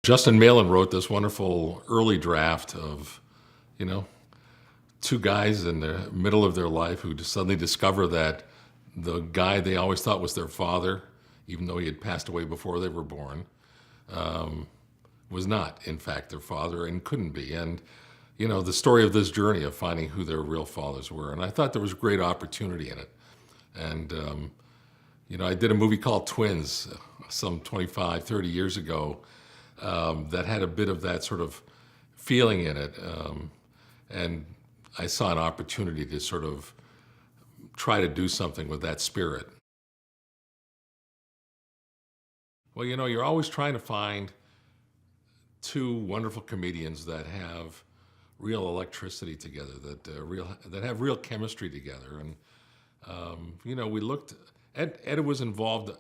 Justin Malen wrote this wonderful early draft of, you know, two guys in the middle of their life who just suddenly discover that the guy they always thought was their father, even though he had passed away before they were born, was not, in fact, their father and couldn't be. And, you know, the story of this journey of finding who their real fathers were. And I thought there was great opportunity in it. And, you know, I did a movie called Twins some 25, 30 years ago that had a bit of that sort of feeling in it. And I saw an opportunity to sort of try to do something with that spirit. Well, you know, you're always trying to find two wonderful comedians that have real electricity together, that have real chemistry together. And, you know, we looked, Ed was involved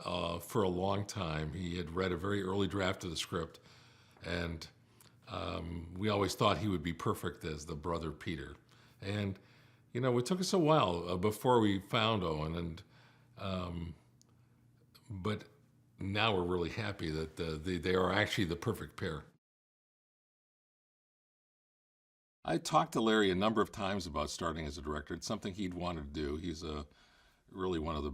for a long time. He had read a very early draft of the script, and we always thought he would be perfect as the brother Peter. And, you know, it took us a while before we found Owen, and but now we're really happy that they are actually the perfect pair. I talked to Larry a number of times about starting as a director. It's something he'd wanted to do. He's really one of the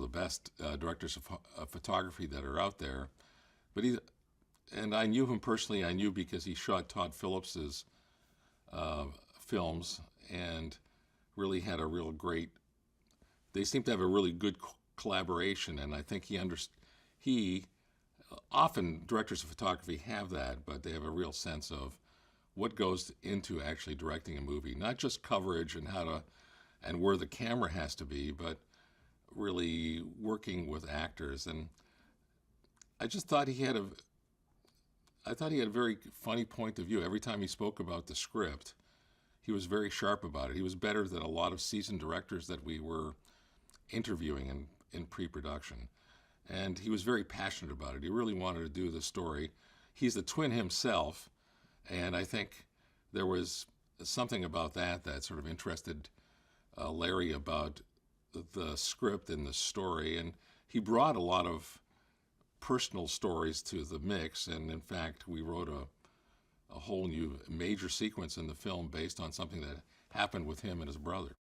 best directors of photography that are out there. But and I knew him personally. I knew because he shot Todd Phillips's films and really had a real great, they seem to have a really good collaboration, and I think often directors of photography have that, but they have a real sense of what goes into actually directing a movie, not just coverage and where the camera has to be, but really working with actors. And I just thought he had a very funny point of view. Every time he spoke about the script, he was very sharp about it. He was better than a lot of seasoned directors that we were interviewing in pre-production. And he was very passionate about it. He really wanted to do the story. He's the twin himself, and I think there was something about that sort of interested Larry about the script and the story. And he brought a lot of personal stories to the mix, and in fact, we wrote a whole new major sequence in the film based on something that happened with him and his brother.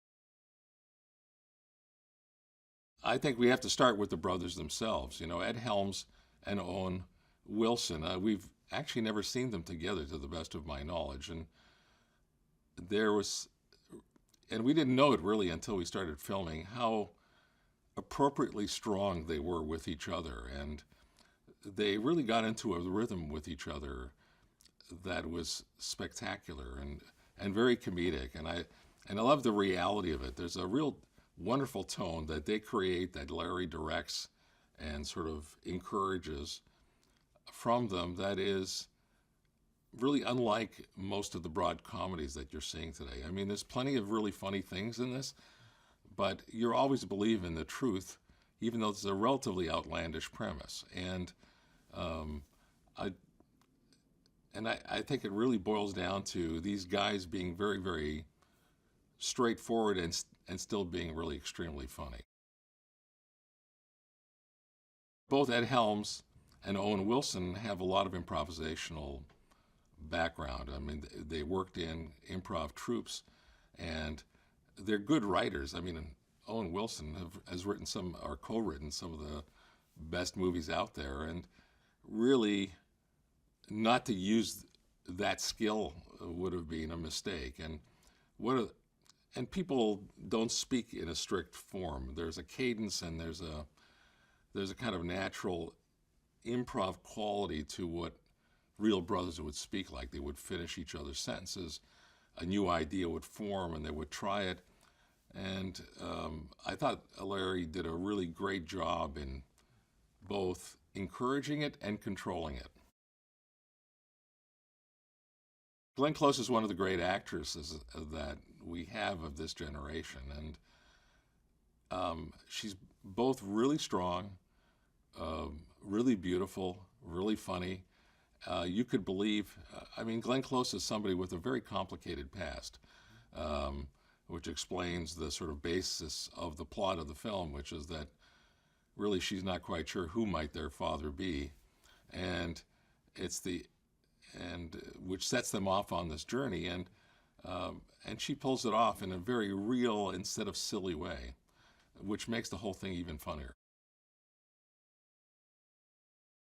I think we have to start with the brothers themselves. You know, Ed Helms and Owen Wilson, we've actually never seen them together to the best of my knowledge. And we didn't know it really until we started filming, how appropriately strong they were with each other. And they really got into a rhythm with each other that was spectacular and very comedic. And I love the reality of it. There's a real wonderful tone that they create, that Larry directs and sort of encourages from them, that is really unlike most of the broad comedies that you're seeing today. I mean, there's plenty of really funny things in this, but you always believe in the truth, even though it's a relatively outlandish premise. And I think it really boils down to these guys being very, very straightforward and still being really extremely funny. Both Ed Helms and Owen Wilson have a lot of improvisational background. I mean, they worked in improv troupes, and they're good writers. I mean, Owen Wilson has written or co-written some of the best movies out there, and really not to use that skill would have been a mistake. And people don't speak in a strict form. There's a cadence, and there's a kind of natural improv quality to what real brothers would speak like. They would finish each other's sentences, a new idea would form, and they would try it. And I thought Larry did a really great job in both encouraging it and controlling it. Glenn Close is one of the great actresses that we have of this generation, and she's both really strong, really beautiful, really funny. You could believe, I mean, Glenn Close is somebody with a very complicated past, which explains the sort of basis of the plot of the film, which is that really she's not quite sure who might their father be. And it's the and which sets them off on this journey, and she pulls it off in a very real instead of silly way, which makes the whole thing even funnier.